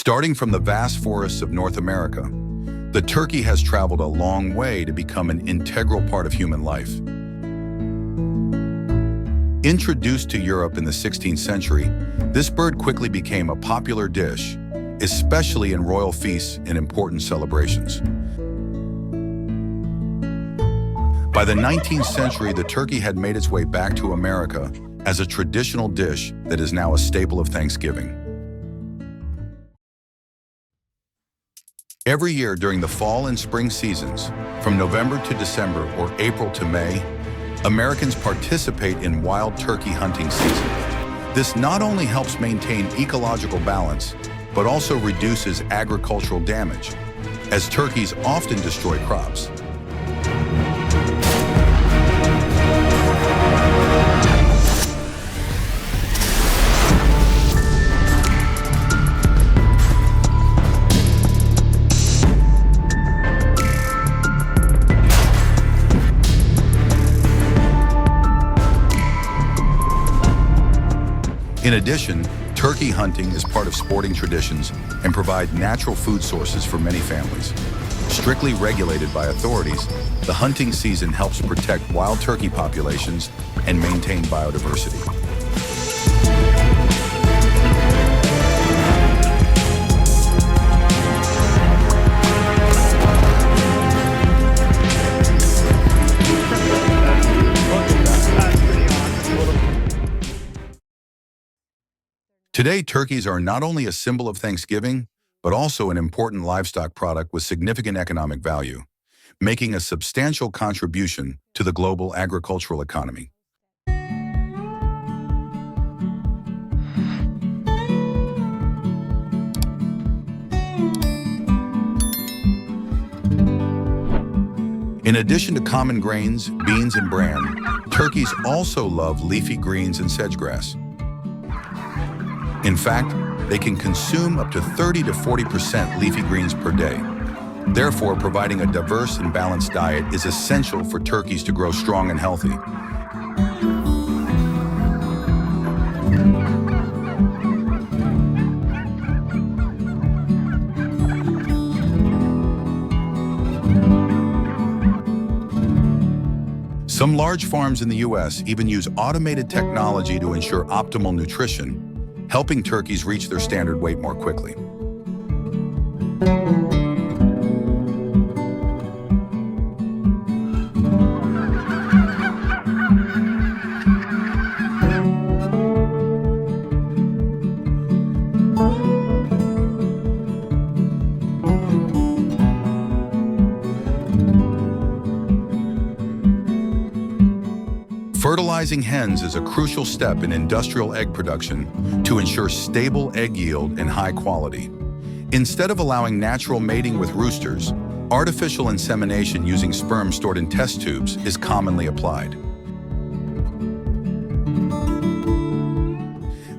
Starting from the vast forests of North America, the turkey has traveled a long way to become an integral part of human life. Introduced to Europe in the 16th century, this bird quickly became a popular dish, especially in royal feasts and important celebrations. By the 19th century, the turkey had made its way back to America as a traditional dish that is now a staple of Thanksgiving. Every year during the fall and spring seasons, from November to December or April to May, Americans participate in wild turkey hunting season. This not only helps maintain ecological balance, but also reduces agricultural damage, as turkeys often destroy crops. In addition, turkey hunting is part of sporting traditions and provides natural food sources for many families. Strictly regulated by authorities, the hunting season helps protect wild turkey populations and maintain biodiversity. Today, turkeys are not only a symbol of Thanksgiving, but also an important livestock product with significant economic value, making a substantial contribution to the global agricultural economy. In addition to common grains, beans, and bran, turkeys also love leafy greens and sedgegrass. In fact, they can consume up to 30 to 40% leafy greens per day. Therefore, providing a diverse and balanced diet is essential for turkeys to grow strong and healthy. Some large farms in the U.S. even use automated technology to ensure optimal nutrition, helping turkeys reach their standard weight more quickly. Fertilizing hens is a crucial step in industrial egg production to ensure stable egg yield and high quality. Instead of allowing natural mating with roosters, artificial insemination using sperm stored in test tubes is commonly applied.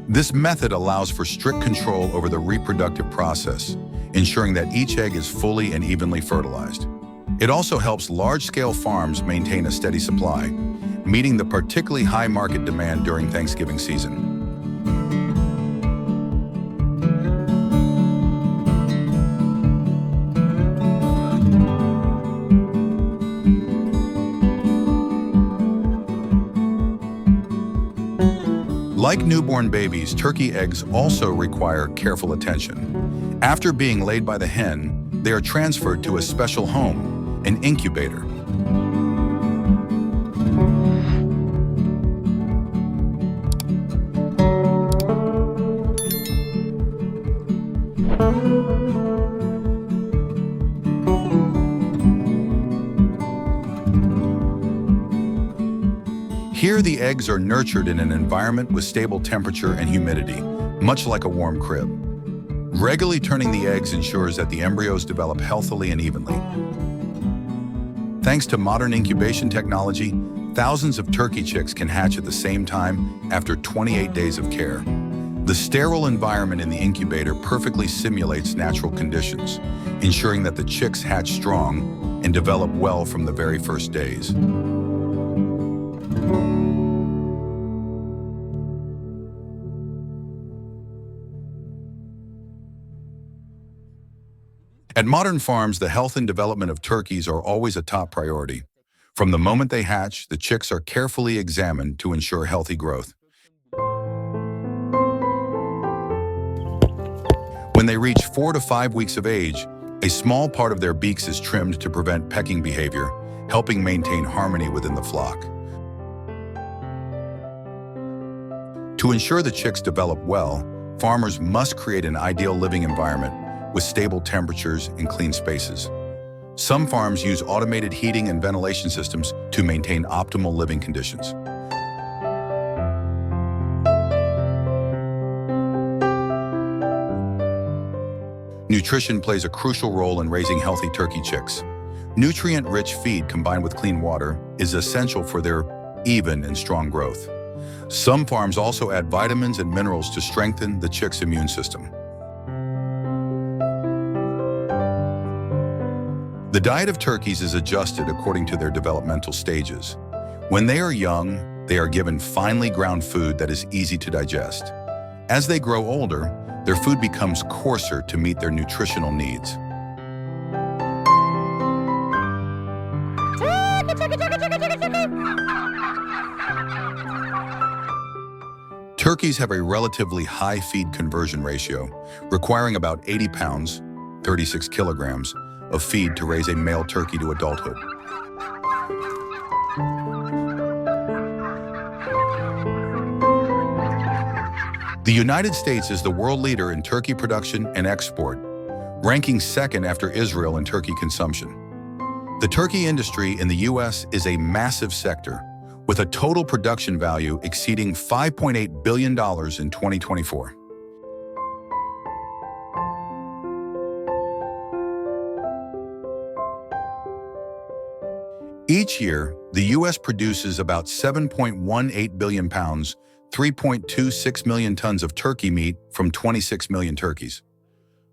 This method allows for strict control over the reproductive process, ensuring that each egg is fully and evenly fertilized. It also helps large-scale farms maintain a steady supply, meeting the particularly high market demand during Thanksgiving season. Like newborn babies, turkey eggs also require careful attention. After being laid by the hen, they are transferred to a special home, an incubator. Here, the eggs are nurtured in an environment with stable temperature and humidity, much like a warm crib. Regularly turning the eggs ensures that the embryos develop healthily and evenly. Thanks to modern incubation technology, thousands of turkey chicks can hatch at the same time after 28 days of care. The sterile environment in the incubator perfectly simulates natural conditions, ensuring that the chicks hatch strong and develop well from the very first days. At modern farms, the health and development of turkeys are always a top priority. From the moment they hatch, the chicks are carefully examined to ensure healthy growth. When they reach 4 to 5 weeks of age, a small part of their beaks is trimmed to prevent pecking behavior, helping maintain harmony within the flock. To ensure the chicks develop well, farmers must create an ideal living environment with stable temperatures and clean spaces. Some farms use automated heating and ventilation systems to maintain optimal living conditions. Nutrition plays a crucial role in raising healthy turkey chicks. Nutrient-rich feed combined with clean water is essential for their even and strong growth. Some farms also add vitamins and minerals to strengthen the chick's immune system. The diet of turkeys is adjusted according to their developmental stages. When they are young, they are given finely ground food that is easy to digest. As they grow older, their food becomes coarser to meet their nutritional needs. Turkeys have a relatively high feed conversion ratio, requiring about 80 pounds, 36 kilograms, of feed to raise a male turkey to adulthood. The United States is the world leader in turkey production and export, ranking second after Israel in turkey consumption. The turkey industry in the U.S. is a massive sector, with a total production value exceeding $5.8 billion in 2024. Each year, the U.S. produces about 7.18 billion pounds, 3.26 million tons of turkey meat from 26 million turkeys.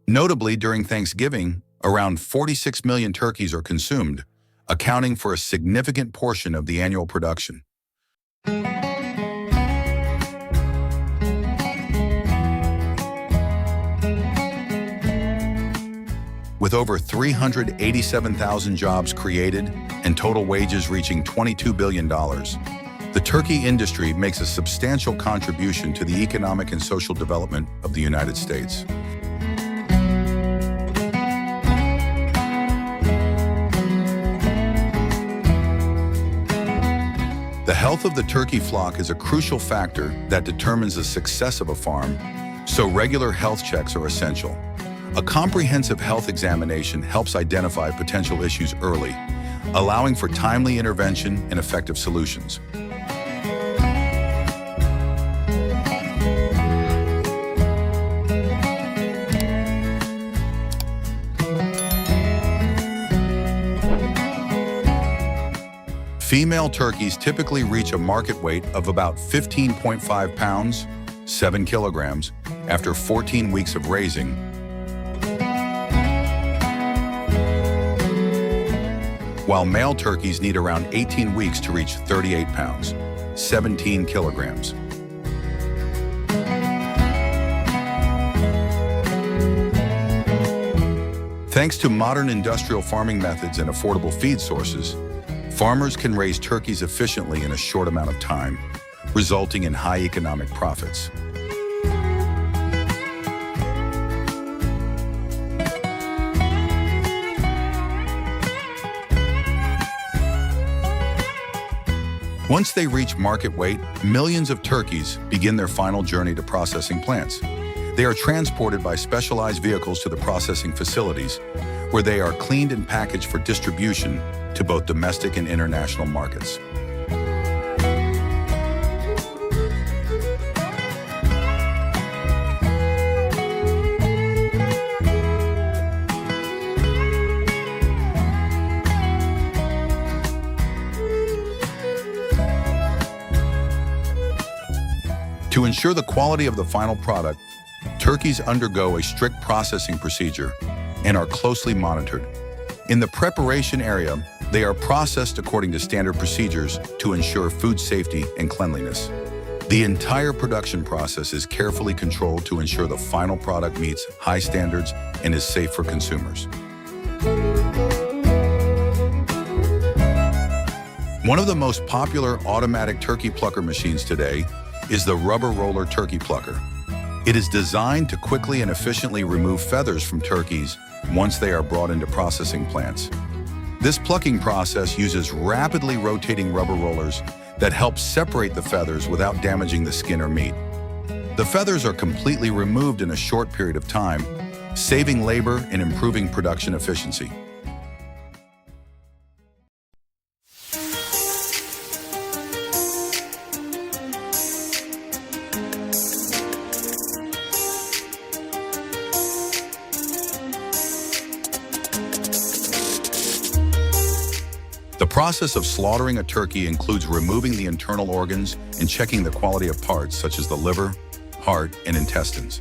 Notably, during Thanksgiving, around 46 million turkeys are consumed, accounting for a significant portion of the annual production. With over 387,000 jobs created and total wages reaching $22 billion, the turkey industry makes a substantial contribution to the economic and social development of the United States. The health of the turkey flock is a crucial factor that determines the success of a farm, so regular health checks are essential. A comprehensive health examination helps identify potential issues early, allowing for timely intervention and effective solutions. Female turkeys typically reach a market weight of about 15.5 pounds, 7 kilograms, after 14 weeks of raising, while male turkeys need around 18 weeks to reach 38 pounds, 17 kilograms. Thanks to modern industrial farming methods and affordable feed sources, farmers can raise turkeys efficiently in a short amount of time, resulting in high economic profits. Once they reach market weight, millions of turkeys begin their final journey to processing plants. They are transported by specialized vehicles to the processing facilities, where they are cleaned and packaged for distribution to both domestic and international markets. To ensure the quality of the final product, turkeys undergo a strict processing procedure and are closely monitored. In the preparation area, they are processed according to standard procedures to ensure food safety and cleanliness. The entire production process is carefully controlled to ensure the final product meets high standards and is safe for consumers. One of the most popular automatic turkey plucker machines today is the rubber roller turkey plucker. It is designed to quickly and efficiently remove feathers from turkeys once they are brought into processing plants. This plucking process uses rapidly rotating rubber rollers that help separate the feathers without damaging the skin or meat. The feathers are completely removed in a short period of time, saving labor and improving production efficiency. The process of slaughtering a turkey includes removing the internal organs and checking the quality of parts such as the liver, heart, and intestines.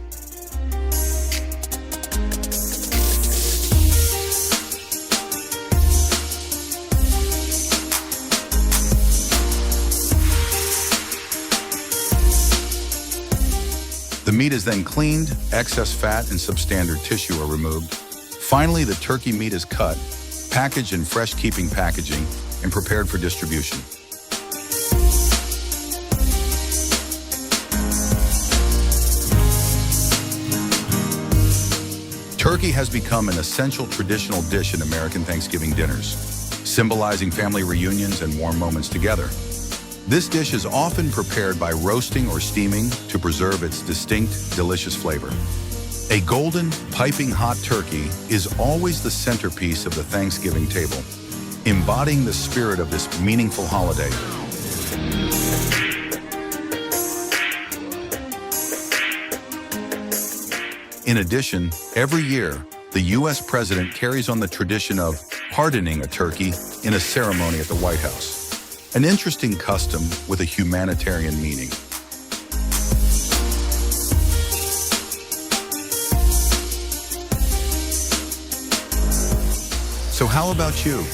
The meat is then cleaned, excess fat and substandard tissue are removed. Finally, the turkey meat is cut, packaged in fresh-keeping packaging, and prepared for distribution. Turkey has become an essential traditional dish in American Thanksgiving dinners, symbolizing family reunions and warm moments together. This dish is often prepared by roasting or steaming to preserve its distinct, delicious flavor. A golden, piping hot turkey is always the centerpiece of the Thanksgiving table, embodying the spirit of this meaningful holiday. In addition, every year, the U.S. president carries on the tradition of pardoning a turkey in a ceremony at the White House, an interesting custom with a humanitarian meaning. So how about you?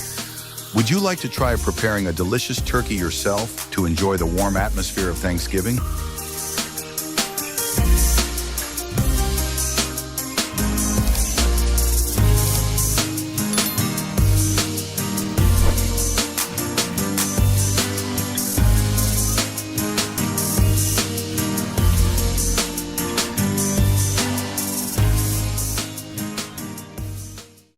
Would you like to try preparing a delicious turkey yourself to enjoy the warm atmosphere of Thanksgiving?